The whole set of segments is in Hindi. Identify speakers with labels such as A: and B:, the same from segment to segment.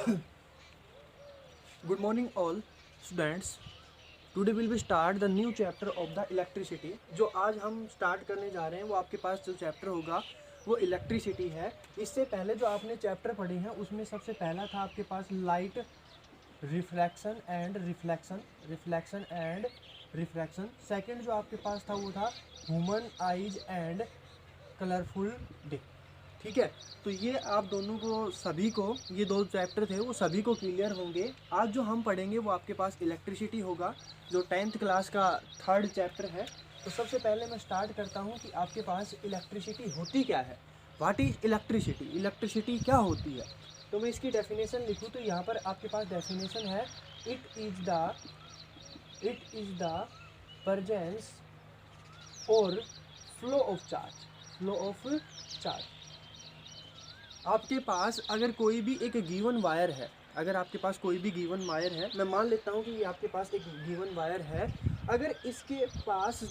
A: Good morning all students. Today will be start the new chapter of the electricity. जो आज हम स्टार्ट करने जा रहे हैं वो आपके पास जो चैप्टर होगा वो इलेक्ट्रिसिटी है। इससे पहले जो आपने चैप्टर पढ़े हैं उसमें सबसे पहला था आपके पास light reflection and refraction. Second जो आपके पास था वो था human eyes and colourful day. ठीक है, तो ये आप दोनों को सभी को ये दो चैप्टर थे वो सभी को क्लियर होंगे। आज जो हम पढ़ेंगे वो आपके पास इलेक्ट्रिसिटी होगा जो 10th क्लास का थर्ड चैप्टर है। तो सबसे पहले मैं स्टार्ट करता हूँ कि आपके पास इलेक्ट्रिसिटी होती क्या है। व्हाट इज इलेक्ट्रिसिटी, इलेक्ट्रिसिटी क्या होती है। तो मैं इसकी डेफिनेशन लिखूँ तो यहाँ पर आपके पास डेफिनेशन है, इट इज़ द प्रेजेंस और फ्लो ऑफ चार्ज। आपके पास अगर कोई भी एक गिवन वायर है, अगर आपके पास कोई भी गिवन वायर है, मैं मान लेता हूँ कि ये आपके पास एक गिवन वायर है। अगर इसके पास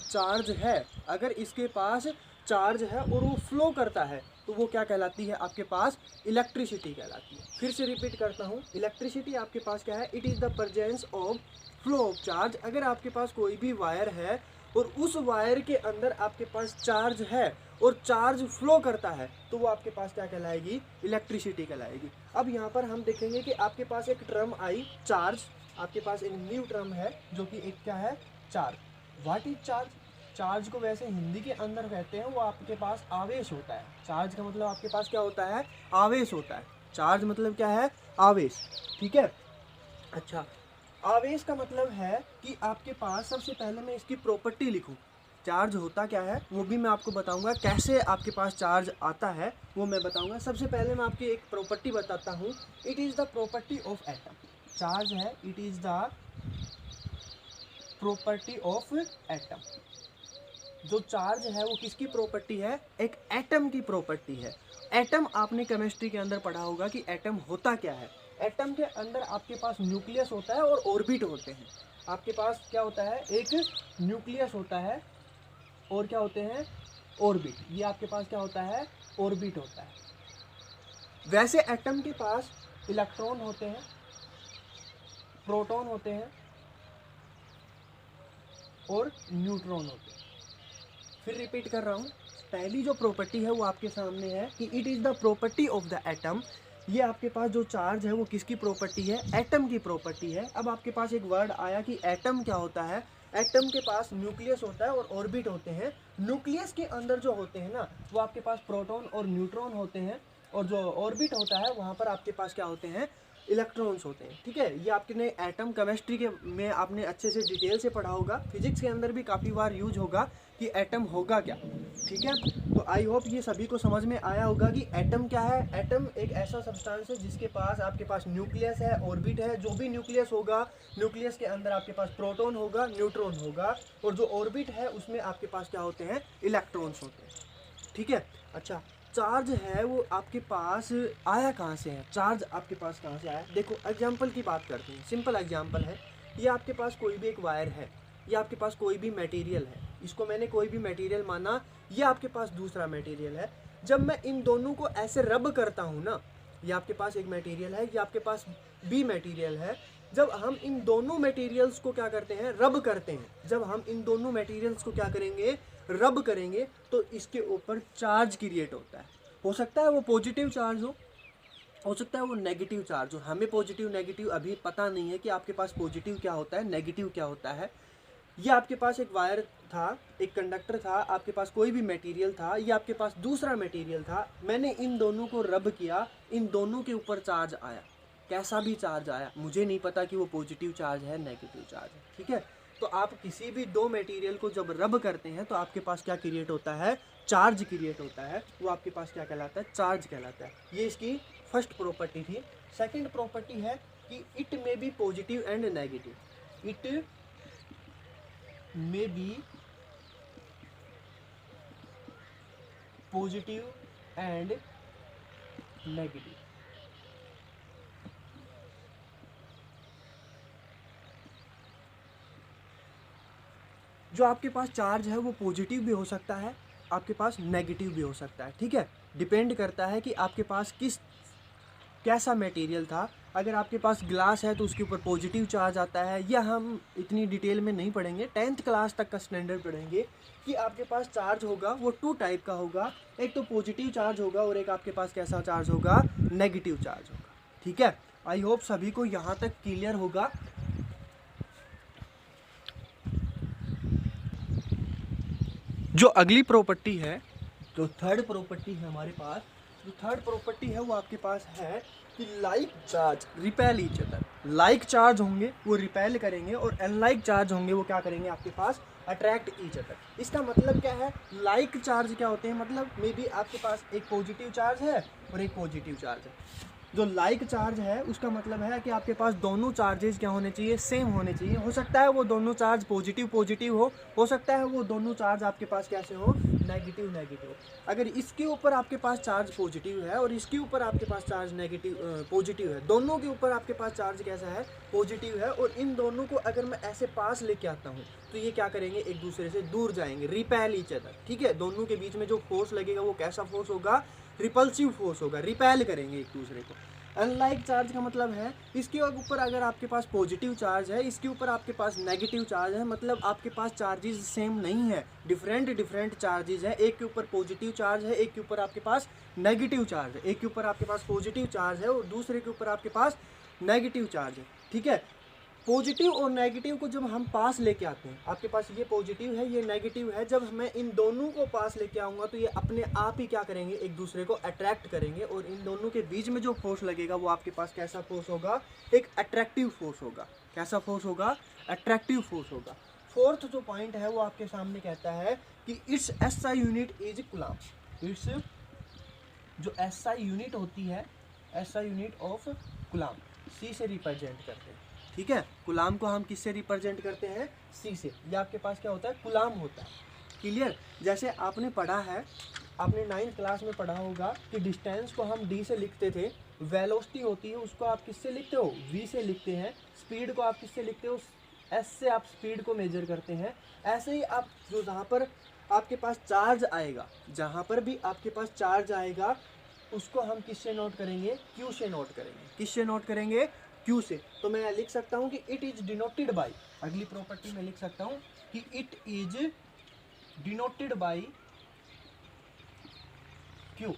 A: चार्ज है और वो फ्लो करता है तो वो क्या कहलाती है, आपके पास इलेक्ट्रिसिटी कहलाती है। फिर से रिपीट करता हूँ, इलेक्ट्रिसिटी आपके पास क्या है, it is the presence of flow of charge. अगर आपके पास कोई भी वायर है और उस वायर के अंदर आपके पास चार्ज है और चार्ज फ्लो करता है तो वो आपके पास क्या कहलाएगी, इलेक्ट्रिसिटी कहलाएगी। अब यहाँ पर हम देखेंगे कि आपके पास एक टर्म आई चार्ज, आपके पास एक न्यू टर्म है जो कि एक क्या है, charge. What is charge, charge को वैसे हिंदी के अंदर कहते हैं वो आपके पास आवेश होता है। चार्ज का मतलब आपके पास क्या होता है, आवेश होता है। चार्ज मतलब क्या है, आवेश। ठीक है, अच्छा, आवेश का मतलब है कि आपके पास, सबसे पहले मैं इसकी प्रॉपर्टी लिखूं, चार्ज होता क्या है वो भी मैं आपको बताऊंगा, कैसे आपके पास चार्ज आता है वो मैं बताऊंगा। सबसे पहले मैं आपकी एक प्रॉपर्टी बताता हूँ, it is the property of atom. Charge है, it is the property of atom. जो चार्ज है वो किसकी प्रॉपर्टी है, एक एटम की प्रॉपर्टी है। एटम आपने केमिस्ट्री के अंदर पढ़ा होगा कि एटम होता क्या है। एटम के अंदर आपके पास न्यूक्लियस होता है और ऑर्बिट होते हैं। आपके पास क्या होता है, एक न्यूक्लियस होता है और क्या होते हैं, ऑर्बिट। ये आपके पास क्या होता है, ऑर्बिट होता है। वैसे एटम के पास इलेक्ट्रॉन होते हैं, प्रोटॉन होते हैं और न्यूट्रॉन होते हैं। फिर रिपीट कर रहा हूँ, पहली जो प्रॉपर्टी है वो आपके सामने है कि it is the property of the atom. ये आपके पास जो चार्ज है वो किसकी प्रॉपर्टी है, एटम की प्रॉपर्टी है। अब आपके पास एक वर्ड आया कि एटम क्या होता है। एटम के पास न्यूक्लियस होता है और ऑर्बिट होते हैं। न्यूक्लियस के अंदर जो होते हैं ना वो आपके पास प्रोटॉन और न्यूट्रॉन होते हैं, और जो ऑर्बिट होता है वहाँ पर आपके पास क्या होते हैं, इलेक्ट्रॉन्स होते हैं। ठीक है, ये आपने एटम केमिस्ट्री के में आपने अच्छे से डिटेल से पढ़ा होगा। फिजिक्स के अंदर भी काफ़ी बार यूज होगा कि एटम होगा क्या। ठीक है, तो आई होप ये सभी को समझ में आया होगा कि एटम क्या है। एटम एक ऐसा सब्सटेंस है जिसके पास आपके पास न्यूक्लियस है, ऑर्बिट है। जो भी न्यूक्लियस होगा, न्यूक्लियस के अंदर आपके पास प्रोटॉन होगा, न्यूट्रॉन होगा, और जो ऑर्बिट है उसमें आपके पास क्या होते हैं, इलेक्ट्रॉन्स होते हैं। ठीक है, अच्छा, चार्ज है वो आपके पास आया कहाँ से है, चार्ज आपके पास कहाँ से आया। देखो एग्जाम्पल की बात करते हैं, सिंपल एग्जाम्पल है। ये आपके पास कोई भी एक वायर है, ये आपके पास कोई भी मटेरियल है, इसको मैंने कोई भी मटेरियल माना, ये आपके पास दूसरा मटेरियल है। जब मैं इन दोनों को ऐसे रब करता हूँ ना, ये आपके पास एक मटेरियल है, ये आपके पास बी मटेरियल है। जब हम इन दोनों मटेरियल्स को क्या करते हैं, रब करते हैं, जब हम इन दोनों मटेरियल्स को क्या करेंगे, रब करेंगे, तो इसके ऊपर चार्ज क्रिएट होता है। हो सकता है वो पॉजिटिव चार्ज हो सकता है वो नेगेटिव चार्ज हो। हमें पॉजिटिव नेगेटिव अभी पता नहीं है कि आपके पास पॉजिटिव क्या होता है, नेगेटिव क्या होता है। ये आपके पास एक वायर था, एक कंडक्टर था, आपके पास कोई भी मटेरियल था, ये आपके पास दूसरा मटेरियल था। मैंने इन दोनों को रब किया, इन दोनों के ऊपर चार्ज आया। कैसा भी चार्ज आया, मुझे नहीं पता कि वो पॉजिटिव चार्ज है, नेगेटिव चार्ज है। ठीक है, तो आप किसी भी दो मटेरियल को जब रब करते हैं तो आपके पास क्या क्रिएट होता है, चार्ज क्रिएट होता है। वो आपके पास क्या कहलाता है, चार्ज कहलाता है। ये इसकी फर्स्ट प्रॉपर्टी थी। सेकंड प्रॉपर्टी है कि it may be positive and negative. It may be positive and negative. जो आपके पास चार्ज है वो पॉजिटिव भी हो सकता है, आपके पास नेगेटिव भी हो सकता है। ठीक है, डिपेंड करता है कि आपके पास किस कैसा मटेरियल था। अगर आपके पास ग्लास है तो उसके ऊपर पॉजिटिव चार्ज आता है, या हम इतनी डिटेल में नहीं पढ़ेंगे, 10th क्लास तक का स्टैंडर्ड पढ़ेंगे कि आपके पास चार्ज होगा वो 2 टाइप का होगा। एक तो पॉजिटिव चार्ज होगा और एक आपके पास कैसा चार्ज होगा, नेगेटिव चार्ज होगा। ठीक है, आई होप सभी को यहाँ तक क्लियर होगा। जो अगली प्रॉपर्टी है, जो थर्ड प्रॉपर्टी है हमारे पास, जो थर्ड प्रॉपर्टी है वो आपके पास है कि like charge repel each other. Like charge होंगे वो रिपेल करेंगे और अनलाइक चार्ज होंगे वो क्या करेंगे आपके पास, अट्रैक्ट ईच अदर। इसका मतलब क्या है, लाइक चार्ज क्या होते हैं, मतलब मे बी आपके पास एक पॉजिटिव चार्ज है और एक पॉजिटिव चार्ज है। जो लाइक चार्ज है उसका मतलब है कि आपके पास दोनों चार्जेस क्या होने चाहिए, सेम होने चाहिए। हो सकता है वो दोनों चार्ज पॉजिटिव पॉजिटिव हो सकता है वो दोनों चार्ज आपके पास कैसे हो, नेगेटिव नेगेटिव। अगर इसके ऊपर आपके पास चार्ज पॉजिटिव है और इसके ऊपर आपके पास चार्ज नेगेटिव पॉजिटिव है, दोनों के ऊपर आपके पास चार्ज कैसा है, पॉजिटिव है, और इन दोनों को अगर मैं ऐसे पास लेके आता हूँ तो ये क्या करेंगे, एक दूसरे से दूर जाएंगे, रिपेल ईच अदर। ठीक है, दोनों के बीच में जो फोर्स लगेगा वो कैसा फोर्स होगा, रिपल्सिव फोर्स होगा, रिपेल करेंगे एक दूसरे को। अनलाइक चार्ज का मतलब है इसके ऊपर अगर आपके पास पॉजिटिव चार्ज है, इसके ऊपर आपके पास नेगेटिव चार्ज है, मतलब आपके पास चार्जेस सेम नहीं है, डिफरेंट चार्जेस है। एक के ऊपर पॉजिटिव चार्ज है, एक के ऊपर आपके पास नेगेटिव चार्ज है, एक के ऊपर आपके पास पॉजिटिव चार्ज है और दूसरे के ऊपर आपके पास नेगेटिव चार्ज है। ठीक है, पॉजिटिव और नेगेटिव को जब हम पास लेके आते हैं, आपके पास ये पॉजिटिव है ये नेगेटिव है, जब मैं इन दोनों को पास लेके आऊँगा तो ये अपने आप ही क्या करेंगे, एक दूसरे को अट्रैक्ट करेंगे, और इन दोनों के बीच में जो फोर्स लगेगा वो आपके पास कैसा फोर्स होगा, एक अट्रैक्टिव फोर्स होगा। कैसा फोर्स होगा, अट्रैक्टिव फोर्स होगा। फोर्थ जो पॉइंट है वो आपके सामने कहता है कि it's SI unit is coulomb. It's जो एसआई यूनिट होती है, एसआई यूनिट ऑफ कूलम्ब, सी से रिप्रेजेंट करते हैं। ठीक है, कूलम्ब को हम किससे रिप्रेजेंट करते हैं, सी से। ये आपके पास क्या होता है, कूलम्ब होता है। क्लियर, जैसे आपने पढ़ा है, आपने 9th क्लास में पढ़ा होगा कि डिस्टेंस को हम डी से लिखते थे, वेलोसिटी होती है उसको आप किससे लिखते हो, वी से लिखते हैं, स्पीड को आप किससे लिखते हो, एस से आप स्पीड को मेजर करते हैं। ऐसे ही आप जो जहाँ पर आपके पास चार्ज आएगा, जहाँ पर भी आपके पास चार्ज आएगा उसको हम किससे नोट करेंगे, क्यू से नोट करेंगे। किससे नोट करेंगे, क्यू से। तो मैं लिख सकता हूँ कि इट इज डिनोटेड बाई, अगली प्रॉपर्टी में लिख सकता हूँ कि it is denoted by Q.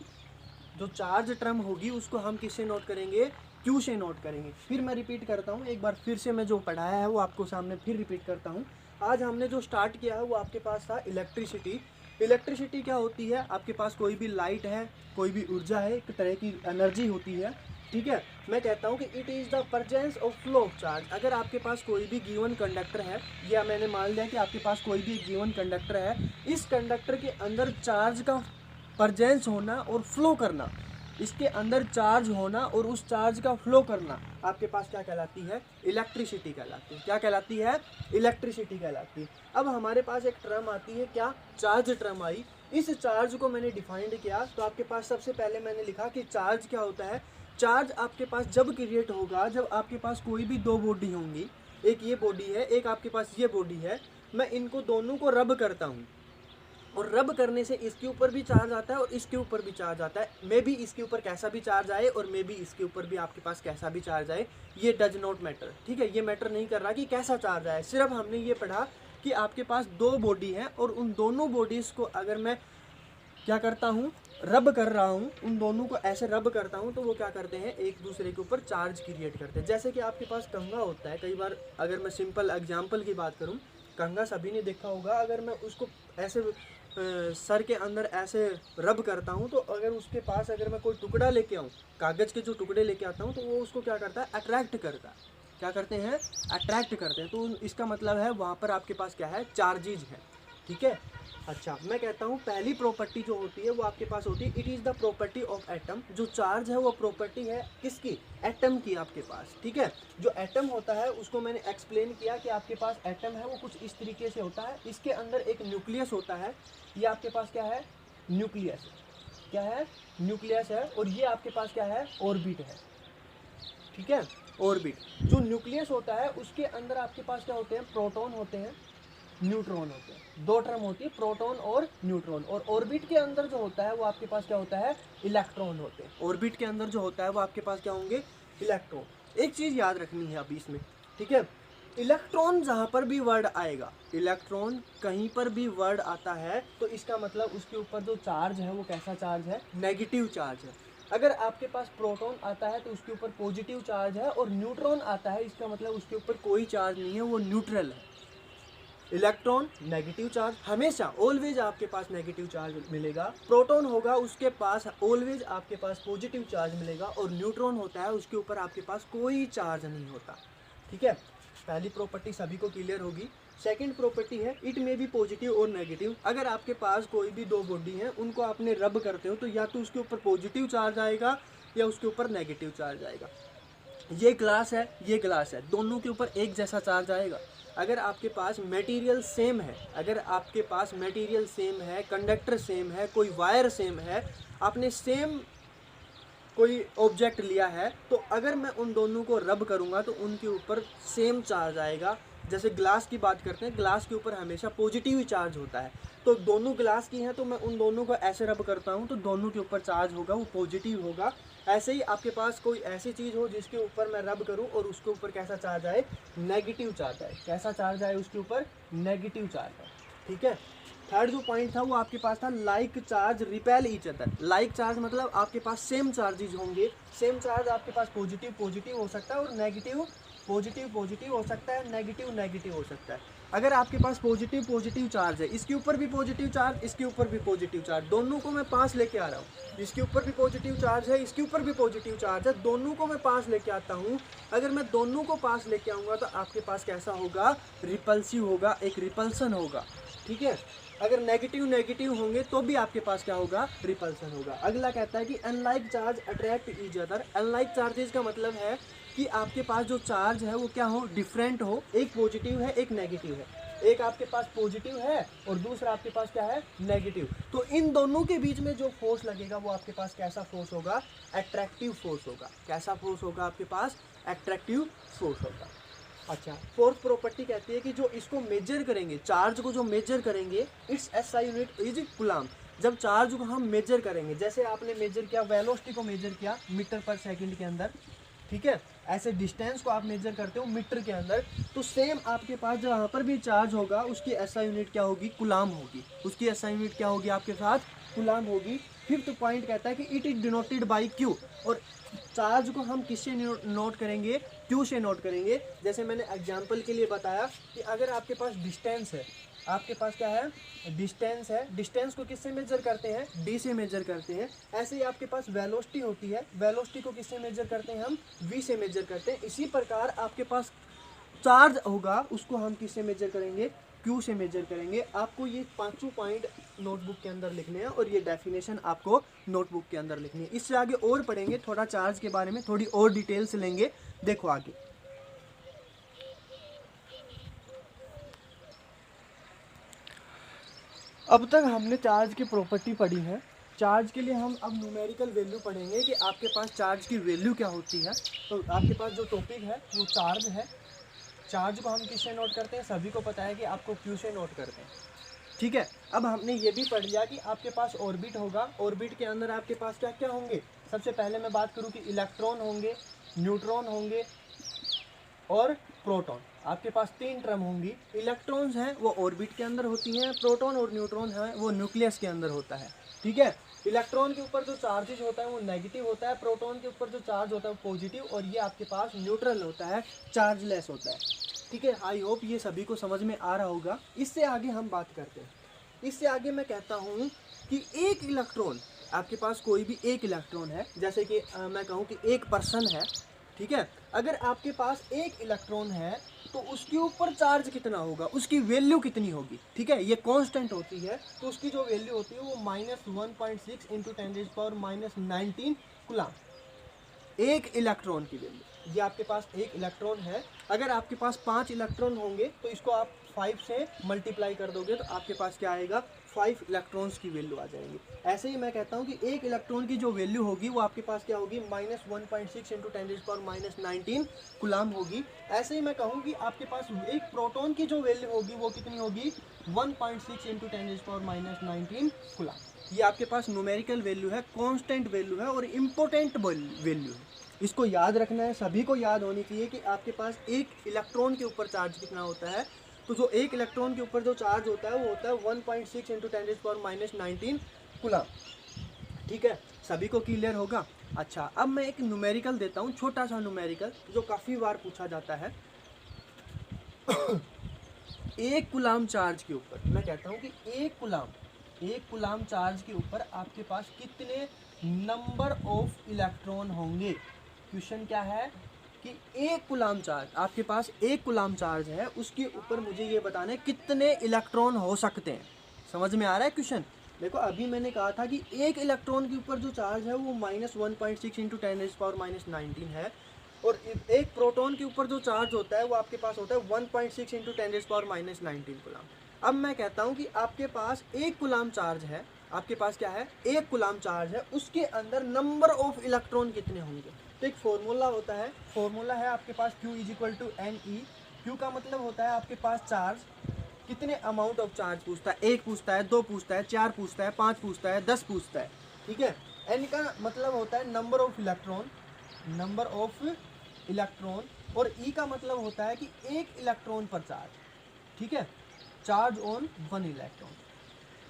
A: जो चार्ज टर्म होगी उसको हम किससे नोट करेंगे, क्यू से नोट करेंगे। फिर मैं रिपीट करता हूँ एक बार, फिर से मैं जो पढ़ाया है वो आपको सामने फिर रिपीट करता हूँ। आज हमने जो स्टार्ट किया है वो आपके पास था इलेक्ट्रिसिटी। इलेक्ट्रिसिटी क्या होती है, आपके पास कोई भी लाइट है, कोई भी ऊर्जा है, एक तरह की एनर्जी होती है। ठीक है, मैं कहता हूँ कि it is the presence of flow of charge. अगर आपके पास कोई भी गिवन कंडक्टर है, या मैंने मान लिया कि आपके पास कोई भी गिवन कंडक्टर है, इस कंडक्टर के अंदर चार्ज का प्रेजेंस होना और फ्लो करना, इसके अंदर चार्ज होना और उस चार्ज का फ्लो करना आपके पास क्या कहलाती है, इलेक्ट्रिसिटी कहलाती है। क्या कहलाती है, इलेक्ट्रिसिटी कहलाती है। अब हमारे पास एक टर्म आती है, क्या, चार्ज टर्म आई। इस चार्ज को मैंने डिफाइंड किया तो आपके पास सबसे पहले मैंने लिखा कि चार्ज क्या होता है। चार्ज आपके पास जब क्रिएट होगा जब आपके पास कोई भी दो बॉडी होंगी, एक ये बॉडी है, एक आपके पास ये बॉडी है, मैं इनको दोनों को रब करता हूँ और रब करने से इसके ऊपर भी चार्ज आता है और इसके ऊपर भी चार्ज आता है। मे बी इसके ऊपर कैसा भी चार्ज आए और मे बी इसके ऊपर भी आपके पास कैसा भी चार्ज आए, ये डज नॉट मैटर। ठीक है, ये मैटर नहीं कर रहा कि कैसा चार्ज आए, सिर्फ हमने ये पढ़ा कि आपके पास दो बॉडी हैं और उन दोनों बॉडीज़ को अगर मैं क्या करता हूँ, रब कर रहा हूँ, उन दोनों को ऐसे रब करता हूँ तो वो क्या करते हैं, एक दूसरे के ऊपर चार्ज क्रिएट करते हैं। जैसे कि आपके पास कंघा होता है, कई बार अगर मैं सिंपल एग्जांपल की बात करूँ, कंघा सभी ने देखा होगा, अगर मैं उसको ऐसे सर के अंदर ऐसे रब करता हूँ तो अगर उसके पास अगर मैं कोई टुकड़ा लेके आऊँ, कागज़ के जो टुकड़े लेके आता हूँ तो वो उसको क्या करता है, अट्रैक्ट करता है। क्या करते हैं, अट्रैक्ट करते हैं। तो इसका मतलब है वहाँ पर आपके पास क्या है, चार्जेज है। ठीक है, अच्छा, मैं कहता हूँ पहली प्रॉपर्टी जो होती है वो आपके पास होती है, it is the property of atom. जो चार्ज है वो प्रॉपर्टी है किसकी, एटम की आपके पास। ठीक है, जो एटम होता है उसको मैंने एक्सप्लेन किया कि आपके पास एटम है वो कुछ इस तरीके से होता है, इसके अंदर एक न्यूक्लियस होता है, ये आपके पास क्या है, न्यूक्लियस। क्या है, न्यूक्लियस है, और ये आपके पास क्या है, ऑर्बिट है। ठीक है, ऑर्बिट। जो न्यूक्लियस होता है उसके अंदर आपके पास क्या होते हैं, प्रोटॉन होते हैं, न्यूट्रॉन होते हैं। दो टर्म होती है, प्रोटॉन और न्यूट्रॉन। और ऑर्बिट के अंदर जो होता है वो आपके पास क्या होता है, इलेक्ट्रॉन होते हैं। ऑर्बिट के अंदर जो होता है वो आपके पास क्या होंगे, इलेक्ट्रॉन। एक चीज़ याद रखनी है अभी इसमें, ठीक है, इलेक्ट्रॉन जहाँ पर भी वर्ड आएगा, इलेक्ट्रॉन कहीं पर भी वर्ड आता है तो इसका मतलब उसके ऊपर जो चार्ज है वो कैसा चार्ज है, नेगेटिव चार्ज है। अगर आपके पास प्रोटॉन आता है तो उसके ऊपर पॉजिटिव चार्ज है, और न्यूट्रॉन आता है इसका मतलब उसके ऊपर कोई चार्ज नहीं है, वो न्यूट्रल है। इलेक्ट्रॉन नेगेटिव चार्ज, हमेशा ऑलवेज आपके पास नेगेटिव चार्ज मिलेगा। प्रोटॉन होगा उसके पास ऑलवेज आपके पास पॉजिटिव चार्ज मिलेगा, और न्यूट्रॉन होता है उसके ऊपर आपके पास कोई चार्ज नहीं होता। ठीक है, पहली प्रॉपर्टी सभी को क्लियर होगी। सेकंड प्रॉपर्टी है इट में भी पॉजिटिव और नेगेटिव। अगर आपके पास कोई भी दो बॉडी है, उनको आपने रब करते हो तो या तो उसके ऊपर पॉजिटिव चार्ज आएगा या उसके ऊपर नेगेटिव चार्ज आएगा। ये ग्लास है, ये ग्लास है, दोनों के ऊपर एक जैसा चार्ज आएगा। अगर आपके पास मटेरियल सेम है, अगर आपके पास मटेरियल सेम है, कंडक्टर सेम है, कोई वायर सेम है, आपने सेम कोई ऑब्जेक्ट लिया है, तो अगर मैं उन दोनों को रब करूंगा तो उनके ऊपर सेम चार्ज आएगा। जैसे ग्लास की बात करते हैं, ग्लास के ऊपर हमेशा पॉजिटिव ही चार्ज होता है। तो दोनों ग्लास की हैं तो मैं उन दोनों को ऐसे रब करता हूं तो दोनों के ऊपर चार्ज होगा वो पॉजिटिव होगा। ऐसे ही आपके पास कोई ऐसी चीज़ हो जिसके ऊपर मैं रब करूं और उसके ऊपर कैसा चार्ज आए, नेगेटिव चार्ज आए। कैसा चार्ज आए उसके ऊपर, नेगेटिव चार्ज आए। ठीक है, थर्ड जो पॉइंट था वो आपके पास था like charge repel each other. Like charge मतलब आपके पास सेम चार्जेज होंगे। सेम चार्ज आपके पास पॉजिटिव पॉजिटिव हो सकता है और नेगेटिव पॉजिटिव पॉजिटिव हो सकता है, नेगेटिव नेगेटिव हो सकता है। अगर आपके पास पॉजिटिव पॉजिटिव चार्ज है, इसके ऊपर भी पॉजिटिव चार्ज, इसके ऊपर भी पॉजिटिव चार्ज, दोनों को मैं पास लेके आ रहा हूँ। इसके ऊपर भी पॉजिटिव चार्ज है, इसके ऊपर भी पॉजिटिव चार्ज है, दोनों को मैं पास लेके आता हूँ। अगर मैं दोनों को पास लेके आऊँगा तो आपके पास कैसा होगा, रिपल्सिव होगा, एक रिपल्सन होगा। ठीक है, अगर नेगेटिव नेगेटिव होंगे तो भी आपके पास क्या होगा, रिपल्सन होगा। अगला कहता है कि unlike charge attract each other. Unlike charges का मतलब है कि आपके पास जो चार्ज है वो क्या हो, डिफरेंट हो। एक पॉजिटिव है, एक नेगेटिव है। एक आपके पास पॉजिटिव है और दूसरा आपके पास क्या है, नेगेटिव। तो इन दोनों के बीच में जो फोर्स लगेगा वो आपके पास कैसा फोर्स होगा, अट्रैक्टिव फोर्स होगा। कैसा फोर्स होगा आपके पास, अट्रैक्टिव फोर्स होगा। अच्छा, फोर्थ प्रॉपर्टी कहती है कि जो इसको मेजर करेंगे, चार्ज को जो मेजर करेंगे, it's SI unit is coulomb. जब चार्ज को हम मेजर करेंगे, जैसे आपने मेजर किया, वेलोसिटी को मेजर किया मीटर पर सेकंड के अंदर, ठीक है, ऐसे डिस्टेंस को आप मेजर करते हो मीटर के अंदर, तो सेम आपके पास जहाँ पर भी चार्ज होगा उसकी एसआई यूनिट क्या होगी, कूलाम होगी। उसकी एसआई यूनिट क्या होगी आपके साथ, कूलाम होगी। फिफ्थ पॉइंट कहता है कि it is denoted by Q. और चार्ज को हम किससे नोट करेंगे, क्यू से नोट करेंगे। जैसे मैंने एग्जांपल के लिए बताया कि अगर आपके पास डिस्टेंस है, आपके पास क्या है, डिस्टेंस है, डिस्टेंस को किससे मेजर करते हैं, डी से मेजर करते हैं। ऐसे ही आपके पास वेलोसिटी होती है, वेलोसिटी को किससे मेजर करते हैं, हम वी से मेजर करते हैं। इसी प्रकार आपके पास चार्ज होगा, उसको हम किससे मेजर करेंगे, क्यू से मेजर करेंगे। आपको ये पांचों पॉइंट नोटबुक के अंदर लिखने हैं और ये डेफिनेशन आपको नोटबुक के अंदर लिखनी है। इससे आगे और पढ़ेंगे, थोड़ा चार्ज के बारे में थोड़ी और डिटेल्स लेंगे। देखो आगे, अब तक हमने चार्ज की प्रॉपर्टी पढ़ी है। चार्ज के लिए हम अब न्यूमेरिकल वैल्यू पढ़ेंगे कि आपके पास चार्ज की वैल्यू क्या होती है। तो आपके पास जो टॉपिक है वो चार्ज है। चार्ज को हम किससे नोट करते हैं, सभी को पता है कि आपको क्यू से नोट करते हैं। ठीक है, अब हमने ये भी पढ़ लिया कि आपके पास ऑर्बिट होगा। ऑर्बिट के अंदर आपके पास क्या क्या होंगे। सबसे पहले मैं बात करूँ कि इलेक्ट्रॉन होंगे, न्यूट्रॉन होंगे और प्रोटॉन। आपके पास तीन टर्म होंगी। इलेक्ट्रॉन्स हैं वो ऑर्बिट के अंदर होती हैं, प्रोटॉन और न्यूट्रॉन हैं वो न्यूक्लियस के अंदर होता है। ठीक है, इलेक्ट्रॉन के ऊपर जो चार्जेज होता है वो नेगेटिव होता है, प्रोटॉन के ऊपर जो चार्ज होता है वो पॉजिटिव, और ये आपके पास न्यूट्रल होता है, चार्जलेस होता है। ठीक है, आई होप ये सभी को समझ में आ रहा होगा। इससे आगे हम बात करते हैं। इससे आगे मैं कहता हूँ कि एक इलेक्ट्रॉन, आपके पास कोई भी एक इलेक्ट्रॉन है, जैसे कि मैं कहूँ कि एक पर्सन है। ठीक है, अगर आपके पास एक इलेक्ट्रॉन है तो उसके ऊपर चार्ज कितना होगा, उसकी वैल्यू कितनी होगी। ठीक है, ये कांस्टेंट होती है, तो उसकी जो वैल्यू होती है वो -1.6 इंटू 10⁻19 कूलाम। एक इलेक्ट्रॉन की वैल्यू, ये आपके पास एक इलेक्ट्रॉन है। अगर आपके पास 5 इलेक्ट्रॉन होंगे तो इसको आप 5 से मल्टीप्लाई कर दोगे तो आपके पास क्या आएगा, 5 इलेक्ट्रॉन्स की वैल्यू आ जाएंगी। ऐसे ही मैं कहता हूँ कि एक इलेक्ट्रॉन की जो वैल्यू होगी वो आपके पास क्या होगी, -1.6 इंटू 10⁻⁻19 कूलाम होगी। ऐसे ही मैं कहूँ कि आपके पास एक प्रोटॉन की जो वैल्यू होगी वो कितनी होगी, 1.6 इंटू 10⁻⁻19 कूलाम। ये आपके पास न्यूमेरिकल वैल्यू है, कांस्टेंट वैल्यू है और इम्पोर्टेंट वैल्यू है। इसको याद रखना है, सभी को याद होनी चाहिए कि आपके पास एक इलेक्ट्रॉन के ऊपर चार्ज कितना होता है। तो जो एक इलेक्ट्रॉन के ऊपर जो चार्ज होता है वो होता है 1.6 इंटू 10⁻⁻19 कूलाम। ठीक है, सभी को क्लियर होगा। अच्छा, अब मैं एक न्यूमेरिकल देता हूँ, छोटा सा न्यूमेरिकल जो काफ़ी बार पूछा जाता है। एक कूलाम चार्ज के ऊपर मैं कहता हूँ कि एक कूलाम चार्ज के ऊपर आपके पास कितने नंबर ऑफ इलेक्ट्रॉन होंगे। क्वेश्चन क्या है कि एक कूलाम चार्ज, आपके पास एक कूलाम चार्ज है, उसके ऊपर मुझे ये बताना है कितने इलेक्ट्रॉन हो सकते हैं। समझ में आ रहा है क्वेश्चन? देखो अभी मैंने कहा था कि एक इलेक्ट्रॉन के ऊपर जो चार्ज है वो -1.6 इंटू 10⁻⁻19 है, और एक प्रोटॉन के ऊपर जो चार्ज होता है वो आपके पास होता है 1.6 इंटू 10⁻⁻19 कूलाम। अब मैं कहता हूँ कि आपके पास एक कूलाम चार्ज है, आपके पास क्या है, एक कूलाम चार्ज है, उसके अंदर नंबर ऑफ इलेक्ट्रॉन कितने होंगे। तो एक फॉर्मूला होता है, फॉर्मूला है आपके पास Q = Ne। Q का मतलब होता है आपके पास चार्ज, कितने अमाउंट ऑफ चार्ज पूछता है, 1 पूछता है, 2 पूछता है, 4 पूछता है, 5 पूछता है, 10 पूछता है। ठीक है, N का मतलब होता है नंबर ऑफ इलेक्ट्रॉन, और E का मतलब होता है कि एक इलेक्ट्रॉन पर चार्ज। ठीक है, चार्ज ऑन 1 इलेक्ट्रॉन,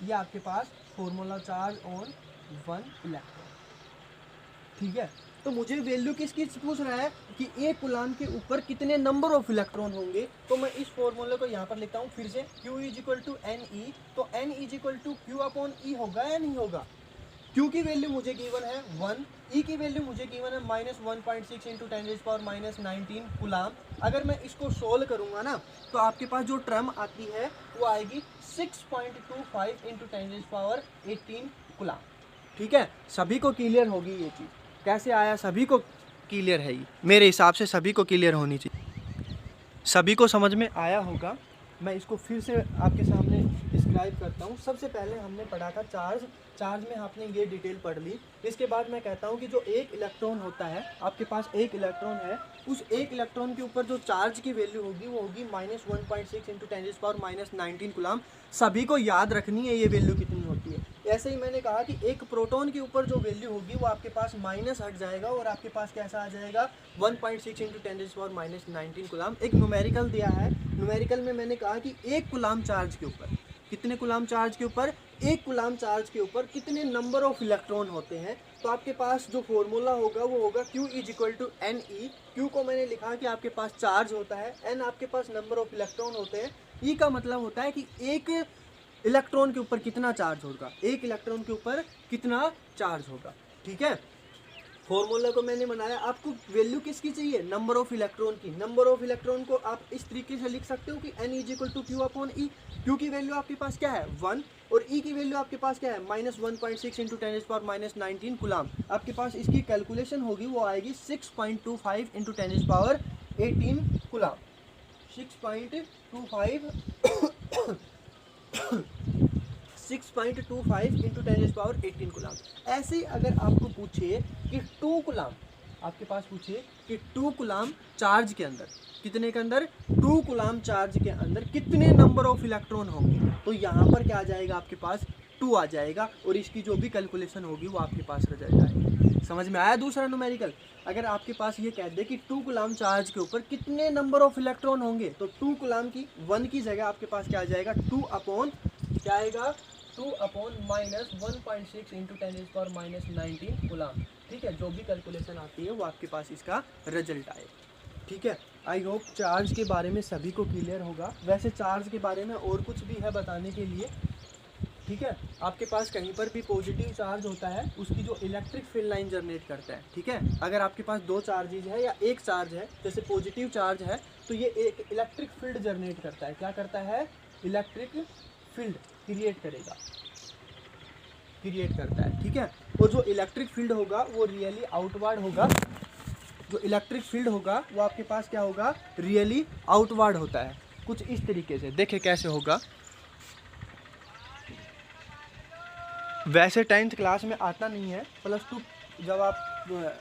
A: ये आपके पास फॉर्मूला, चार्ज ऑन 1 इलेक्ट्रॉन। ठीक है, तो मुझे वैल्यू किसकी पूछ रहा है कि एक कूलाम के ऊपर कितने नंबर ऑफ इलेक्ट्रॉन होंगे। तो मैं इस फॉर्मूले को यहाँ पर लिखता हूँ फिर से, Q = Ne। तो N = Q/E होगा या नहीं होगा। Q की वैल्यू मुझे गिवन है 1, E की वैल्यू मुझे गिवन है -1.6 इंटू 10⁻⁻19 कूलाम। अगर मैं इसको सोल्व करूँगा ना तो आपके पास जो टर्म आती है वो आएगी 6.25 इंटू 10⁻18 कूलाम। ठीक है, सभी को क्लियर होगी ये चीज़, कैसे आया सभी को क्लियर है। ये मेरे हिसाब से सभी को क्लियर होनी चाहिए, सभी को समझ में आया होगा। मैं इसको फिर से आपके सामने डिस्क्राइब करता हूँ। सबसे पहले हमने पढ़ा था चार्ज में आपने ये डिटेल पढ़ ली। इसके बाद मैं कहता हूँ कि जो एक इलेक्ट्रॉन होता है, आपके पास एक इलेक्ट्रॉन है, उस एक इलेक्ट्रॉन के ऊपर जो चार्ज की वैल्यू होगी वो होगी -1.6 इंटू 10⁻⁻19 कूलाम। सभी को याद रखनी है ये वैल्यू कितनी होती है। ऐसे ही मैंने कहा कि एक प्रोटॉन के ऊपर जो वैल्यू होगी वो आपके पास माइनस हट जाएगा और आपके पास कैसा आ जाएगा, 1.6 इंटू 10⁻⁻19 कूलाम। एक न्यूमेरिकल दिया है, न्यूमेरिकल में मैंने कहा कि एक कूलाम चार्ज के ऊपर, कितने कूलाम चार्ज के ऊपर, एक कूलाम चार्ज के ऊपर कितने नंबर ऑफ इलेक्ट्रॉन होते हैं। तो आपके पास जो फॉर्मूला होगा वो होगा Q = Ne। Q को मैंने लिखा कि आपके पास चार्ज होता है, N आपके पास नंबर ऑफ इलेक्ट्रॉन होते हैं, E का मतलब होता है कि एक इलेक्ट्रॉन के ऊपर कितना चार्ज होगा, एक इलेक्ट्रॉन के ऊपर कितना चार्ज होगा। ठीक है, फॉर्मूला को मैंने बनाया। आपको वैल्यू किसकी चाहिए, नंबर ऑफ इलेक्ट्रॉन की। नंबर ऑफ इलेक्ट्रॉन को आप इस तरीके से लिख सकते हो कि N = Q/E। Q की वैल्यू आपके पास क्या है 1, और E की वैल्यू आपके पास क्या है -1.6 इंटू 10⁻⁻19 कूलाम। आपके पास इसकी कैलकुलेशन होगी वो आएगी 6.25 इंटू 10⁻18 कूलाम। 6.25 into 10⁻18 coulomb. ऐसे ही अगर आपको पूछे कि 2 कूलाम, आपके पास पूछे कि 2 कूलाम चार्ज के अंदर, कितने के अंदर, 2 कूलाम चार्ज के अंदर कितने नंबर ऑफ इलेक्ट्रॉन होंगे, तो यहाँ पर क्या आ जाएगा, आपके पास 2 आ जाएगा, और इसकी जो भी कैलकुलेशन होगी वो आपके पास रिजल्ट आएगा। समझ में आया दूसरा न्यूमेरिकल। अगर आपके पास ये कह दे कि 2 कूलाम चार्ज के ऊपर कितने नंबर ऑफ इलेक्ट्रॉन होंगे, तो 2 कूलाम की 1 की जगह आपके पास क्या आ जाएगा, 2 अपॉन क्या आएगा, 2 अपॉन -1.6 इंटू 10⁻19 कूलाम। ठीक है, जो भी कैलकुलेशन आती है वो आपके पास इसका रिजल्ट आएगा। ठीक है, आई होप चार्ज के बारे में सभी को क्लियर होगा। वैसे चार्ज के बारे में और कुछ भी है बताने के लिए। ठीक है, आपके पास कहीं पर भी पॉजिटिव चार्ज होता है, उसकी जो इलेक्ट्रिक फील्ड लाइन जनरेट करता है। ठीक है, अगर आपके पास 2 चार्जेज है या एक चार्ज है, जैसे पॉजिटिव चार्ज है तो ये एक इलेक्ट्रिक फील्ड जनरेट करता है। क्या करता है, इलेक्ट्रिक फील्ड क्रिएट करता है। ठीक है, और जो इलेक्ट्रिक फील्ड होगा वो रियली आउटवर्ड होगा, जो इलेक्ट्रिक फील्ड होगा वो आपके पास क्या होगा, रियली आउटवर्ड होता है। कुछ इस तरीके से देखें कैसे होगा। वैसे 10th क्लास में आता नहीं है, +2 जब आप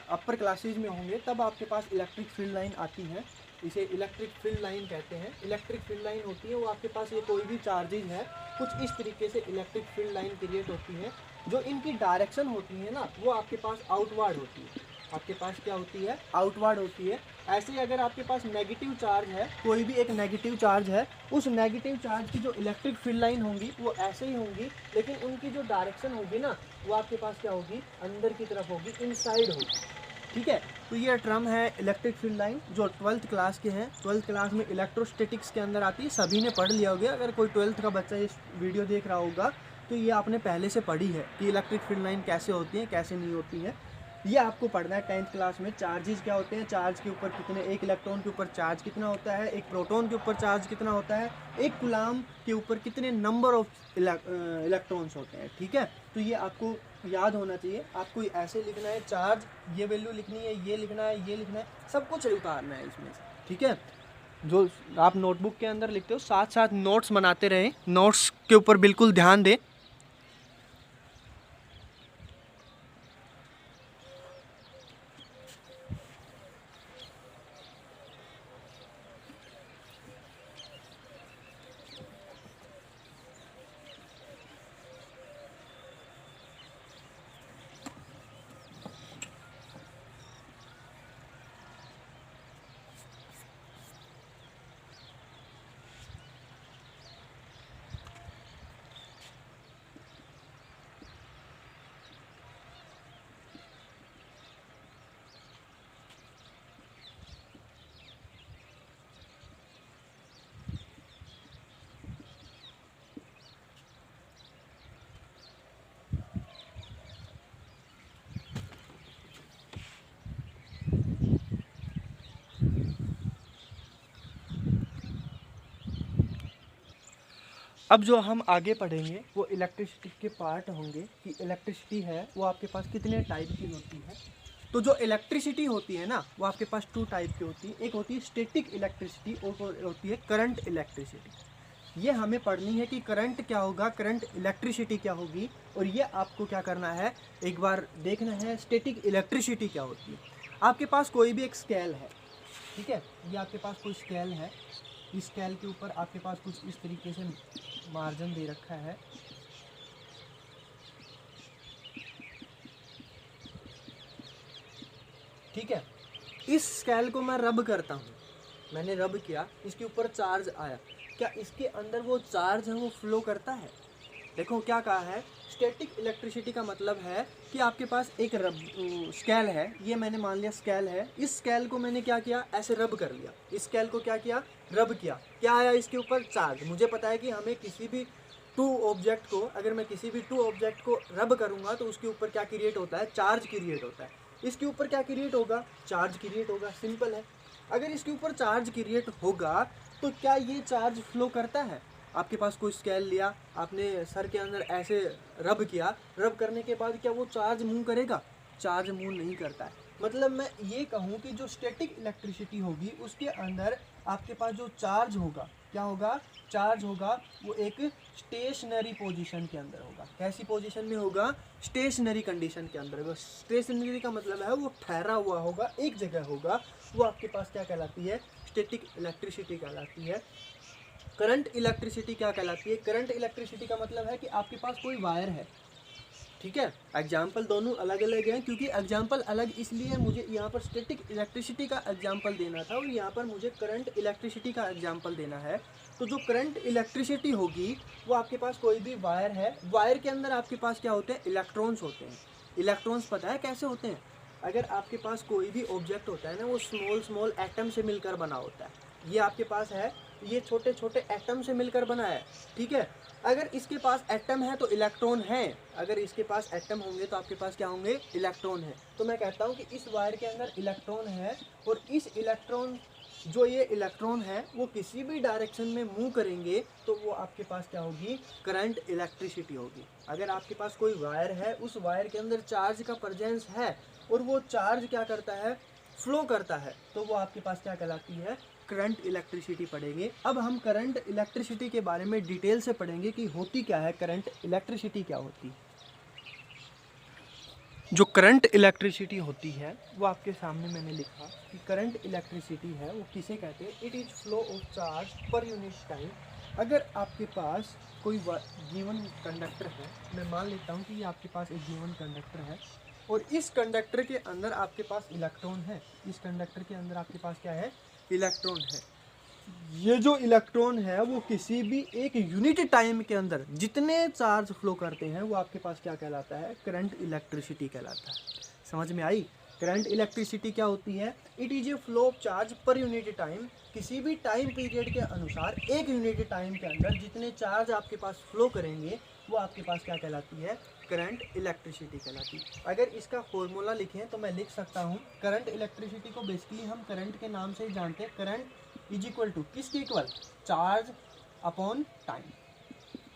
A: अपर क्लासेज में होंगे तब आपके पास इलेक्ट्रिक फील्ड लाइन आती है। इसे इलेक्ट्रिक फील्ड लाइन कहते हैं। इलेक्ट्रिक फील्ड लाइन होती है वो आपके पास ये कोई भी चार्जेज है कुछ इस तरीके से इलेक्ट्रिक फील्ड लाइन क्रिएट होती है। जो इनकी डायरेक्शन होती है ना वो आपके पास आउटवर्ड होती है। आपके पास क्या होती है? आउटवर्ड होती है। ऐसे ही अगर आपके पास नेगेटिव चार्ज है, कोई भी एक नेगेटिव चार्ज है, उस नेगेटिव चार्ज की जो इलेक्ट्रिक फील्ड लाइन होंगी वो ऐसे ही होंगी, लेकिन उनकी जो डायरेक्शन होगी ना वो आपके पास क्या होगी? अंदर की तरफ होगी, इनसाइड होगी। ठीक है, तो ये टर्म है इलेक्ट्रिक फील्ड लाइन जो 12th क्लास के हैं। 12th क्लास में इलेक्ट्रोस्टैटिक्स के अंदर आती है, सभी ने पढ़ लिया होगा। अगर कोई 12th का बच्चा इस वीडियो देख रहा होगा तो ये आपने पहले से पढ़ी है कि इलेक्ट्रिक फील्ड लाइन कैसे होती है कैसे नहीं होती है। ये आपको पढ़ना है 10th क्लास में। चार्जेस क्या होते हैं, चार्ज के ऊपर कितने, एक इलेक्ट्रॉन के ऊपर चार्ज कितना होता है, एक प्रोटॉन के ऊपर चार्ज कितना होता है, एक कूलम्ब के ऊपर कितने नंबर ऑफ इलेक्ट्रॉन्स होते हैं। ठीक है, तो ये आपको याद होना चाहिए। आपको ऐसे लिखना है, चार्ज ये वैल्यू लिखनी है, ये लिखना है, ये लिखना है, सब कुछ उतारना है इसमें से। ठीक है, जो आप नोटबुक के अंदर लिखते हो साथ साथ नोट्स बनाते रहें, नोट्स के ऊपर बिल्कुल ध्यान दें। अब जो हम आगे पढ़ेंगे वो इलेक्ट्रिसिटी के पार्ट होंगे कि इलेक्ट्रिसिटी है वो आपके पास कितने टाइप की होती है। तो जो इलेक्ट्रिसिटी होती है ना वो आपके पास 2 टाइप की होती है। एक होती है स्टैटिक इलेक्ट्रिसिटी और होती है करंट इलेक्ट्रिसिटी। ये हमें पढ़नी है कि करंट क्या होगा, करंट इलेक्ट्रिसिटी क्या होगी, और ये आपको क्या करना है एक बार देखना है स्टैटिक इलेक्ट्रिसिटी क्या होती है। आपके पास कोई भी एक स्केल है, ठीक है, ये आपके पास कोई स्केल है। इस स्केल के ऊपर आपके पास कुछ इस तरीके से मार्जिन दे रखा है। ठीक है, इस स्केल को मैं रब करता हूँ, मैंने रब किया, इसके ऊपर चार्ज आया, क्या इसके अंदर वो चार्ज है वो फ्लो करता है? देखो क्या कहा है, स्टैटिक इलेक्ट्रिसिटी का मतलब है कि आपके पास एक स्केल है, ये मैंने मान लिया स्केल है, इस स्केल को मैंने क्या किया, ऐसे रब कर लिया। इस स्केल को क्या किया, रब किया, क्या आया इसके ऊपर, चार्ज। मुझे पता है कि हमें किसी भी 2 ऑब्जेक्ट को, अगर मैं किसी भी 2 ऑब्जेक्ट को रब करूँगा तो उसके ऊपर क्या क्रिएट होता है, चार्ज क्रिएट होता है। इसके ऊपर क्या क्रिएट होगा, चार्ज क्रिएट होगा, सिंपल है। अगर इसके ऊपर चार्ज क्रिएट होगा तो क्या ये चार्ज फ्लो करता है? आपके पास कोई स्केल लिया, आपने सर के अंदर ऐसे रब किया, रब करने के बाद क्या वो चार्ज मूव करेगा? चार्ज मूव नहीं करता है। मतलब मैं ये कहूँ कि जो स्टैटिक इलेक्ट्रिसिटी होगी उसके अंदर आपके पास जो चार्ज होगा, क्या होगा, चार्ज होगा, वो एक स्टेशनरी पोजीशन के अंदर होगा। कैसी पोजीशन में होगा? स्टेशनरी कंडीशन के अंदर होगा। स्टेशनरी का मतलब है वो ठहरा हुआ होगा, एक जगह होगा। वो आपके पास क्या कहलाती है, स्टैटिक इलेक्ट्रिसिटी कहलाती है। करंट इलेक्ट्रिसिटी क्या कहलाती है? करंट इलेक्ट्रिसिटी का मतलब है कि आपके पास कोई वायर है, ठीक है। एग्जाम्पल दोनों अलग अलग हैं, क्योंकि एग्जाम्पल अलग इसलिए मुझे यहाँ पर स्टैटिक इलेक्ट्रिसिटी का एग्जाम्पल देना था और यहाँ पर मुझे करंट इलेक्ट्रिसिटी का एग्जाम्पल देना है। तो जो करंट इलेक्ट्रिसिटी होगी वो आपके पास कोई भी वायर है, वायर के अंदर आपके पास क्या होते हैं, इलेक्ट्रॉन्स होते हैं। इलेक्ट्रॉन्स पता है कैसे होते हैं? अगर आपके पास कोई भी ऑब्जेक्ट होता है ना वो स्मॉल स्मॉल एटम से मिलकर बना होता है। ये आपके पास है, ये छोटे छोटे एटम से मिलकर बना है, ठीक है। अगर इसके पास एटम है तो इलेक्ट्रॉन है, अगर इसके पास एटम होंगे तो आपके पास क्या होंगे, इलेक्ट्रॉन है। तो मैं कहता हूँ कि इस वायर के अंदर इलेक्ट्रॉन है और इस इलेक्ट्रॉन, जो ये इलेक्ट्रॉन है वो किसी भी डायरेक्शन में मूव करेंगे तो वो आपके पास क्या होगी, करंट इलेक्ट्रिसिटी होगी। अगर आपके पास कोई वायर है, उस वायर के अंदर चार्ज का प्रेजेंस है और वो चार्ज क्या करता है, फ्लो करता है, तो वो आपके पास क्या कहलाती है, करंट इलेक्ट्रिसिटी पढ़ेंगे। अब हम करंट इलेक्ट्रिसिटी के बारे में डिटेल से पढ़ेंगे कि होती क्या है, करंट इलेक्ट्रिसिटी क्या होती है। जो करंट इलेक्ट्रिसिटी होती है वो आपके सामने मैंने लिखा कि करंट इलेक्ट्रिसिटी है वो किसे कहते हैं, it is flow of charge per unit time. अगर आपके पास कोई गिवन कंडक्टर है, मैं मान लेता हूँ कि ये आपके पास एक गिवन कंडक्टर है और इस कंडक्टर के अंदर आपके पास इलेक्ट्रॉन है, इस कंडक्टर के अंदर आपके पास क्या है, इलेक्ट्रॉन है। ये जो इलेक्ट्रॉन है वो किसी भी एक यूनिट टाइम के अंदर जितने चार्ज फ्लो करते हैं वो आपके पास क्या कहलाता है, करंट इलेक्ट्रिसिटी कहलाता है। समझ में आई? करंट इलेक्ट्रिसिटी क्या होती है, it is a flow of charge per unit time. किसी भी टाइम पीरियड के अनुसार एक यूनिट टाइम के अंदर जितने चार्ज आपके पास फ्लो करेंगे वो आपके पास क्या कहलाती है, करंट इलेक्ट्रिसिटी कहलाती है। अगर इसका फॉर्मूला लिखें तो मैं लिख सकता हूँ, करंट इलेक्ट्रिसिटी को बेसिकली हम करंट के नाम से ही जानते हैं। करंट इज इक्वल टू किसके equal, charge upon time,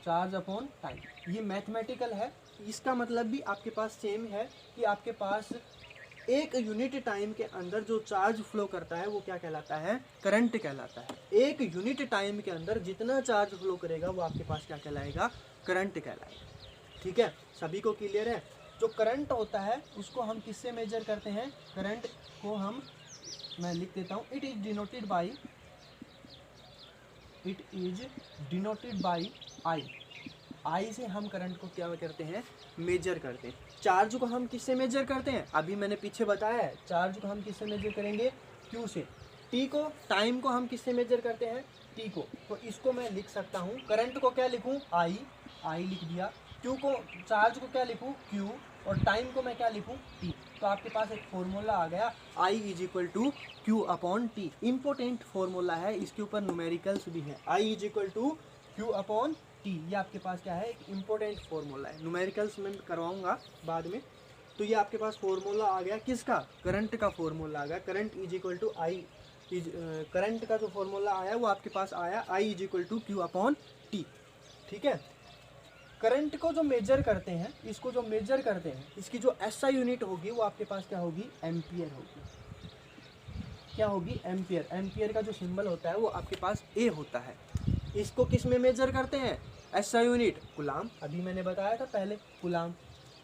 A: charge upon time. ये मैथमेटिकल है, इसका मतलब भी आपके पास सेम है कि आपके पास एक यूनिट टाइम के अंदर जो चार्ज फ्लो करता है वो क्या कहलाता है, करंट कहलाता है। एक यूनिट टाइम के अंदर जितना चार्ज फ्लो करेगा वो आपके पास क्या कहलाएगा, करंट कहलाएगा। ठीक है, सभी को क्लियर है? जो करंट होता है उसको हम किससे मेजर करते हैं, करंट को हम, मैं लिख देता हूँ, it is denoted by I. I से हम करंट को क्या करते हैं, मेजर करते हैं। चार्ज को हम किससे मेजर करते हैं, अभी मैंने पीछे बताया है, चार्ज को हम किससे मेजर करेंगे, क्यू से। टी को, टाइम को हम किससे मेजर करते हैं, टी को। तो इसको मैं लिख सकता हूँ, करंट को क्या लिखूँ, आई लिख दिया। क्यू को, चार्ज को क्या लिखूँ, क्यू, और टाइम को मैं क्या लिखूँ, टी। तो आपके पास एक फॉर्मूला आ गया, I is equal to Q upon T. Important formula है, इसके ऊपर न्यूमेरिकल्स भी है। I is equal to Q upon T, ये आपके पास क्या है, एक इम्पोर्टेंट फॉर्मूला है। न्यूमेरिकल्स में करवाऊंगा बाद में। तो ये आपके पास फॉर्मूला आ गया, किसका, करंट का फॉर्मूला आ गया। Current is equal to I is, current का जो फॉर्मूला आया वो आपके पास आया, I is equal to Q upon T. ठीक है, करंट को जो मेजर करते हैं, इसको जो मेजर करते हैं, इसकी जो एसआई यूनिट होगी वो आपके पास क्या होगी, एम्पियर होगी। क्या होगी, एम्पियर। एम्पियर का जो सिंबल होता है वो आपके पास ए होता है। इसको किस में मेजर करते हैं, एसआई यूनिट, कुलाम। अभी मैंने बताया था पहले, कुलाम।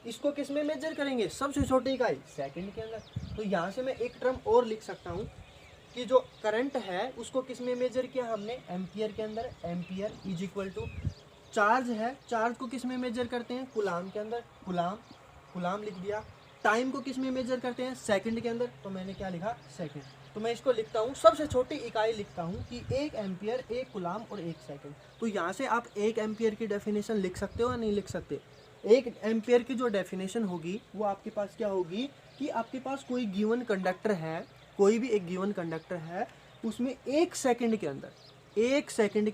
A: इसको किस में मेजर करेंगे, सबसे छोटी इकाई, सेकंड के अंदर। तो यहाँ से मैं एक टर्म और लिख सकता हूँ कि जो करंट है उसको किस में मेजर किया हमने, एम्पियर के अंदर। Ampere is equal to, charge है, चार्ज को किस में मेजर करते हैं, कुलाम के अंदर, कुलाम लिख दिया। टाइम को किस में मेजर करते हैं, सेकंड के अंदर। तो मैंने क्या लिखा, सेकंड। तो मैं इसको लिखता हूँ, सबसे छोटी इकाई लिखता हूँ कि एक एम्पियर, एक कुलाम और एक सेकंड। तो यहाँ से आप एक एम्पियर की डेफिनेशन लिख सकते हो या नहीं लिख सकते। एक एम्पियर की जो डेफिनेशन होगी वो आपके पास क्या होगी कि आपके पास कोई गिवन कंडक्टर है, कोई भी एक गिवन कंडक्टर है, उसमें एक सेकंड के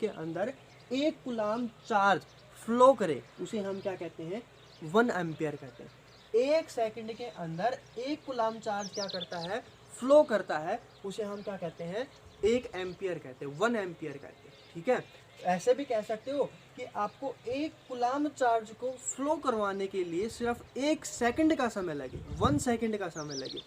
A: अंदर एक कुलाम चार्ज फ्लो करे, उसे हम क्या कहते हैं, 1 एम्पियर कहते हैं। एक सेकंड के अंदर एक कुलाम चार्ज क्या करता है, फ्लो करता है, उसे हम क्या कहते हैं, 1 एम्पियर कहते हैं, 1 एम्पियर कहते हैं। ठीक है, ऐसे भी कह सकते हो कि आपको एक कुलाम चार्ज को फ्लो करवाने के लिए सिर्फ 1 सेकंड का समय लगे, 1 सेकंड का समय लगे।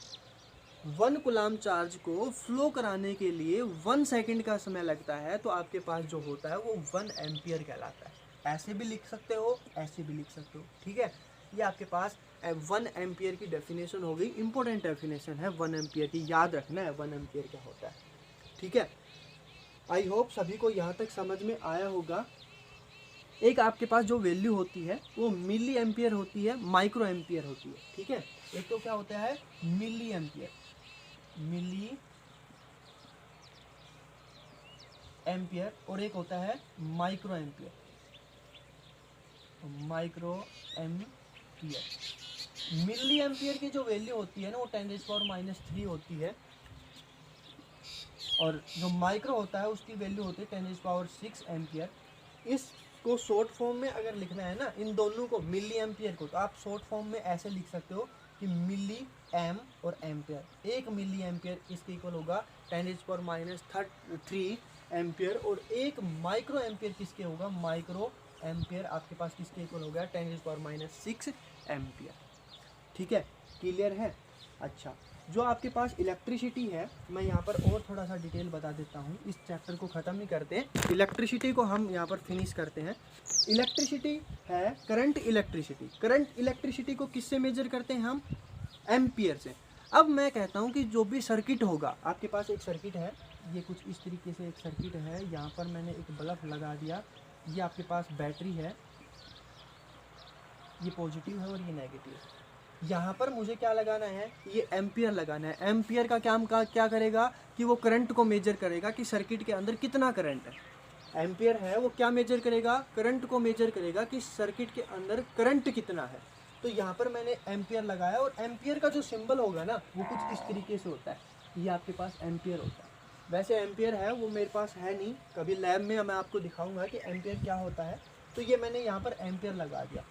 A: 1 कुलाम चार्ज को फ्लो कराने के लिए 1 सेकंड का समय लगता है, तो आपके पास जो होता है वो 1 एम्पियर कहलाता है। ऐसे भी लिख सकते हो, ऐसे भी लिख सकते हो। ठीक है, ये आपके पास 1 एम्पियर की डेफिनेशन हो गई। इंपॉर्टेंट डेफिनेशन है 1 एम्पियर की, याद रखना है 1 एम्पियर क्या होता है। ठीक है, आई होप सभी को यहाँ तक समझ में आया होगा। एक आपके पास जो वैल्यू होती है वो मिली एम्पियर होती है, माइक्रो एम्पियर होती है। ठीक है, एक तो क्या होता है, मिली एम्पियर, और एक होता है माइक्रो एम्पियर। मिली एम्पियर की जो वैल्यू होती है ना वो 10⁻³ होती है, और जो माइक्रो होता है उसकी वैल्यू होती है 10⁻6 एम्पियर। इसको शॉर्ट फॉर्म में अगर लिखना है ना, इन दोनों को, मिली एम्पियर को, तो आप शॉर्ट फॉर्म में ऐसे लिख सकते हो कि मिली एम और एम्पियर। 1 मिली एम्पियर इसके इक्वल होगा 10⁻³ एम्पियर, और 1 माइक्रो एम्पियर किसके होगा, माइक्रो एम्पियर आपके पास किसके इक्वल होगा, 10⁻6 एम्पियर। ठीक है, क्लियर है? अच्छा, जो आपके पास इलेक्ट्रिसिटी है, मैं यहाँ पर और थोड़ा सा डिटेल बता देता हूँ, इस चैप्टर को ख़त्म नहीं करते हैं, इलेक्ट्रिसिटी को हम यहाँ पर फिनिश करते हैं। इलेक्ट्रिसिटी है करंट इलेक्ट्रिसिटी। करंट इलेक्ट्रिसिटी को किससे मेजर करते हैं हम? एम्पियर से। अब मैं कहता हूँ कि जो भी सर्किट होगा, आपके पास एक सर्किट है, ये कुछ इस तरीके से एक सर्किट है, यहाँ पर मैंने एक बल्ब लगा दिया, ये आपके पास बैटरी है, ये पॉजिटिव है और ये नेगेटिव है। यहाँ पर मुझे क्या लगाना है? ये एम्पियर लगाना है। एम्पियर का क्या करेगा कि वो करंट को मेजर करेगा कि सर्किट के अंदर कितना करंट है। एम्पियर है वो क्या मेजर करेगा? करंट को मेजर करेगा कि सर्किट के अंदर करंट कितना है। तो यहाँ पर मैंने एम्पियर लगाया और एम्पियर का जो सिंबल होगा ना वो कुछ इस तरीके से होता है, ये आपके पास एम्पियर होता है। वैसे एम्पियर है वो मेरे पास है नहीं, कभी लैब में मैं आपको दिखाऊंगा कि एम्पियर क्या होता है। तो ये मैंने यहाँ पर एम्पियर लगा दिया।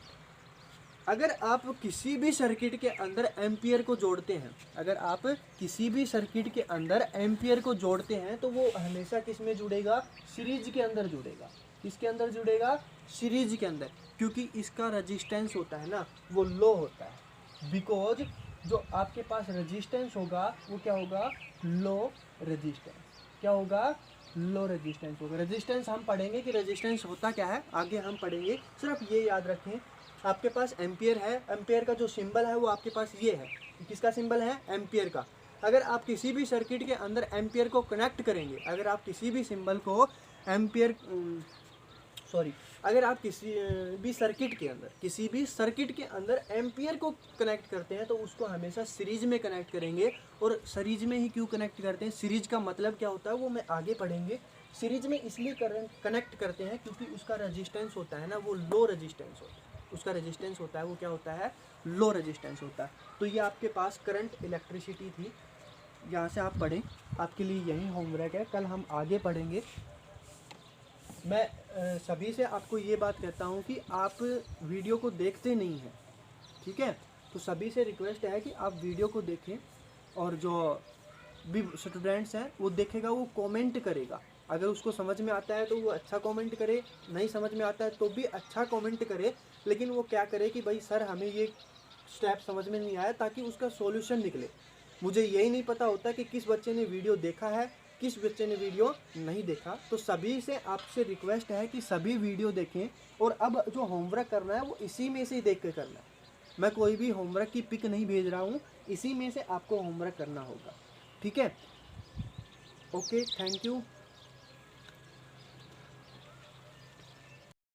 A: अगर आप किसी भी सर्किट के अंदर एम्पियर को जोड़ते हैं, अगर आप किसी भी सर्किट के अंदर एम्पियर को जोड़ते हैं तो वो हमेशा किस में जुड़ेगा? सीरीज के अंदर जुड़ेगा। किसके अंदर जुड़ेगा? सीरीज के अंदर, क्योंकि इसका रेजिस्टेंस होता है ना वो लो होता है। बिकॉज जो आपके पास रेजिस्टेंस होगा वो क्या होगा? Low resistance. क्या होगा? लो रेजिस्टेंस होगा। रेजिस्टेंस हम पढ़ेंगे कि रेजिस्टेंस होता क्या है, आगे हम पढ़ेंगे। सिर्फ ये याद रखें, आपके पास एम्पियर है, एम्पियर का जो सिंबल है वो आपके पास ये है। किसका सिंबल है? एम्पियर का। अगर आप किसी भी सर्किट के अंदर एम्पियर को कनेक्ट करेंगे, अगर आप किसी भी सिंबल को एम्पियर अगर आप किसी भी सर्किट के अंदर एम्पियर को कनेक्ट करते हैं तो उसको हमेशा सीरीज में कनेक्ट करेंगे। और सीरीज में ही क्यों कनेक्ट करते हैं, सीरीज का मतलब क्या होता है वो मैं आगे पढ़ेंगे। सीरीज में इसलिए कनेक्ट करते हैं क्योंकि उसका रेजिस्टेंस होता है ना वो लो रेजिस्टेंस होता है। उसका रेजिस्टेंस होता है वो क्या होता है? लो रेजिस्टेंस होता है। तो ये आपके पास करंट इलेक्ट्रिसिटी थी, यहाँ से आप पढ़ें, आपके लिए यही होमवर्क है, कल हम आगे पढ़ेंगे। मैं सभी से आपको ये बात कहता हूँ कि आप वीडियो को देखते नहीं हैं, ठीक है? तो सभी से रिक्वेस्ट है कि आप वीडियो को देखें, और जो भी स्टूडेंट्स हैं वो देखेगा वो कमेंट करेगा। अगर उसको समझ में आता है तो वो अच्छा कमेंट करे, नहीं समझ में आता है तो भी अच्छा कमेंट करे, लेकिन वो क्या करे कि भाई सर हमें ये स्टेप समझ में नहीं आया, ताकि उसका सॉल्यूशन निकले। मुझे यही नहीं पता होता कि किस बच्चे ने वीडियो देखा है, किस बच्चे ने वीडियो नहीं देखा। तो सभी से आपसे रिक्वेस्ट है कि सभी वीडियो देखें, और अब जो होमवर्क करना है वो इसी में से देख कर करना है। मैं कोई भी होमवर्क की पिक नहीं भेज रहा हूँ, इसी में से आपको होमवर्क करना होगा, ठीक है? Okay, thank you.